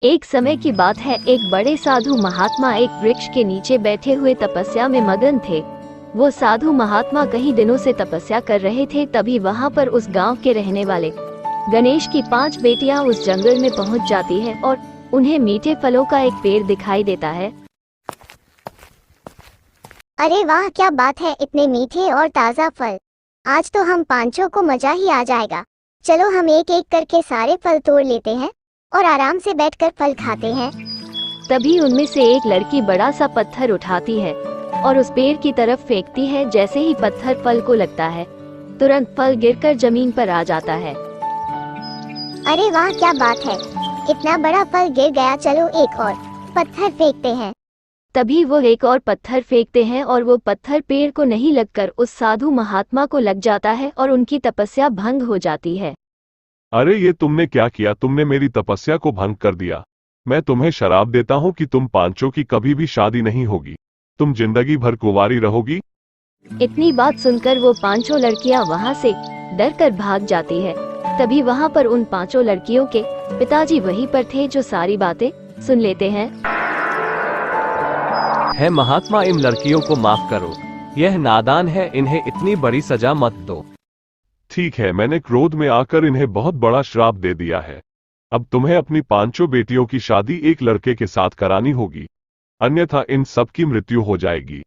एक समय की बात है, एक बड़े साधु महात्मा एक वृक्ष के नीचे बैठे हुए तपस्या में मगन थे। वो साधु महात्मा कई दिनों से तपस्या कर रहे थे। तभी वहाँ पर उस गांव के रहने वाले गणेश की 5 बेटियां उस जंगल में पहुँच जाती है और उन्हें मीठे फलों का एक पेड़ दिखाई देता है। अरे वाह, क्या बात है, इतने मीठे और ताज़ा फल। आज तो हम पांचों को मजा ही आ जाएगा। चलो हम एक एक करके सारे फल तोड़ लेते हैं और आराम से बैठकर फल खाते हैं। तभी उनमें से एक लड़की बड़ा सा पत्थर उठाती है और उस पेड़ की तरफ फेंकती है। जैसे ही पत्थर फल को लगता है, तुरंत फल गिरकर जमीन पर आ जाता है। अरे वाह, क्या बात है, इतना बड़ा फल गिर गया। चलो एक और पत्थर फेंकते हैं। तभी वो एक और पत्थर फेंकते हैं और वो पत्थर पेड़ को नहीं लगकर उस साधु महात्मा को लग जाता है और उनकी तपस्या भंग हो जाती है। अरे ये तुमने क्या किया? तुमने मेरी तपस्या को भंग कर दिया। मैं तुम्हें शराप देता हूँ कि तुम पांचों की कभी भी शादी नहीं होगी। तुम जिंदगी भर कुंवारी रहोगी। इतनी बात सुनकर वो 5 लड़कियां वहाँ से डर कर भाग जाती है। तभी वहाँ पर उन 5 लड़कियों के पिताजी वहीं पर थे, जो सारी बातें सुन लेते हैं। है महात्मा, इन लड़कियों को माफ करो, यह नादान है, इन्हें इतनी बड़ी सजा मत दो। ठीक है, मैंने क्रोध में आकर इन्हें बहुत बड़ा श्राप दे दिया है। अब तुम्हें अपनी 5 बेटियों की शादी एक लड़के के साथ करानी होगी, अन्यथा इन सब की मृत्यु हो जाएगी।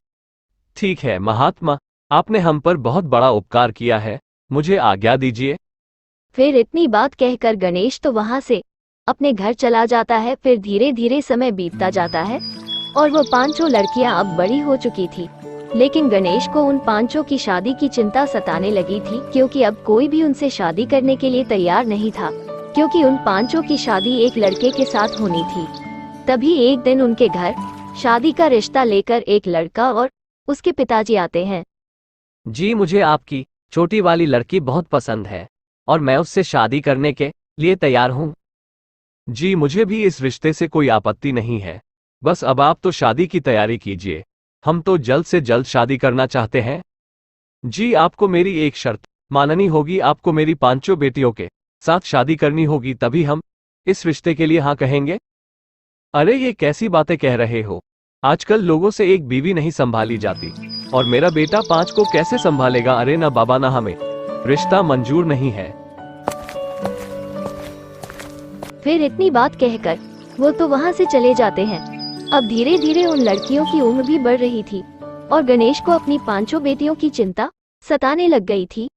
ठीक है महात्मा, आपने हम पर बहुत बड़ा उपकार किया है, मुझे आज्ञा दीजिए। फिर इतनी बात कहकर गणेश तो वहाँ से अपने घर चला जाता है। फिर धीरे धीरे समय बीतता जाता है और वो 5 लड़कियां अब बड़ी हो चुकी थी। लेकिन गणेश को उन 5 की शादी की चिंता सताने लगी थी, क्योंकि अब कोई भी उनसे शादी करने के लिए तैयार नहीं था, क्योंकि उन 5 की शादी एक लड़के के साथ होनी थी। तभी एक दिन उनके घर शादी का रिश्ता लेकर एक लड़का और उसके पिताजी आते हैं। जी, मुझे आपकी छोटी वाली लड़की बहुत पसंद है और मैं उससे शादी करने के लिए तैयार हूँ। जी, मुझे भी इस रिश्ते से कोई आपत्ति नहीं है, बस अब आप तो शादी की तैयारी कीजिए, हम तो जल्द से जल्द शादी करना चाहते हैं। जी, आपको मेरी एक शर्त माननी होगी, आपको मेरी 5 बेटियों के साथ शादी करनी होगी, तभी हम इस रिश्ते के लिए हाँ कहेंगे। अरे ये कैसी बातें कह रहे हो, आजकल लोगों से एक बीवी नहीं संभाली जाती और मेरा बेटा 5 को कैसे संभालेगा? अरे ना बाबा ना, हमें रिश्ता मंजूर नहीं है। फिर इतनी बात कहकर वो तो वहाँ से चले जाते हैं। अब धीरे धीरे उन लड़कियों की उम्र भी बढ़ रही थी और गणेश को अपनी 5 बेटियों की चिंता सताने लग गई थी।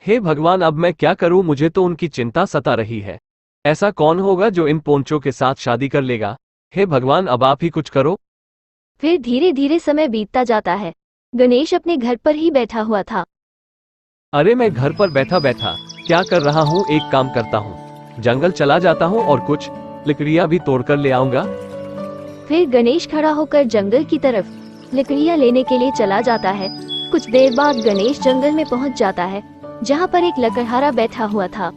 हे भगवान, अब मैं क्या करूं? मुझे तो उनकी चिंता सता रही है। ऐसा कौन होगा जो इन 5 के साथ शादी कर लेगा? हे भगवान, अब आप ही कुछ करो। फिर धीरे धीरे समय बीतता जाता है। गणेश अपने घर पर ही बैठा हुआ था। अरे मैं घर पर बैठा बैठा क्या कर रहा हूँ? एक काम करता हूँ, जंगल चला जाता हूँ और कुछ लकड़ियाँ भी तोड़कर ले आऊंगा। फिर गणेश खड़ा होकर जंगल की तरफ लकड़ियाँ लेने के लिए चला जाता है। कुछ देर बाद गणेश जंगल में पहुंच जाता है, जहां पर एक लकड़हारा बैठा हुआ था।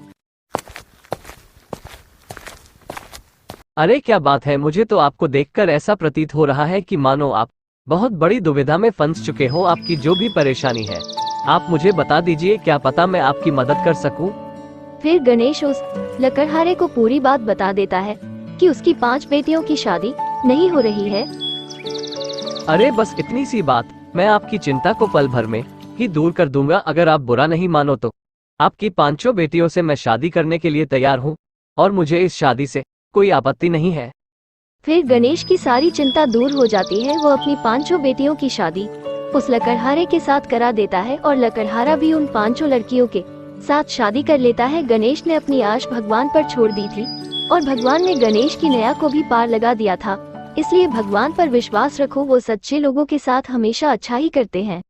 अरे क्या बात है, मुझे तो आपको देखकर ऐसा प्रतीत हो रहा है कि मानो आप बहुत बड़ी दुविधा में फंस चुके हो। आपकी जो भी परेशानी है आप मुझे बता दीजिए, क्या पता मैं आपकी मदद कर सकूं। फिर गणेश उस लकड़हारे को पूरी बात बता देता है कि उसकी 5 बेटियों की शादी नहीं हो रही है। अरे बस इतनी सी बात, मैं आपकी चिंता को पल भर में ही दूर कर दूंगा। अगर आप बुरा नहीं मानो तो आपकी 5 बेटियों से मैं शादी करने के लिए तैयार हूँ और मुझे इस शादी से कोई आपत्ति नहीं है। फिर गणेश की सारी चिंता दूर हो जाती है। वो अपनी 5 बेटियों की शादी उस लकड़हारे के साथ करा देता है और लकड़हारा भी उन 5 लड़कियों के साथ शादी कर लेता है। गणेश ने अपनी आश भगवान पर छोड़ दी थी और भगवान ने गणेश की नैया को भी पार लगा दिया था। इसलिए भगवान पर विश्वास रखो, वो सच्चे लोगों के साथ हमेशा अच्छा ही करते हैं।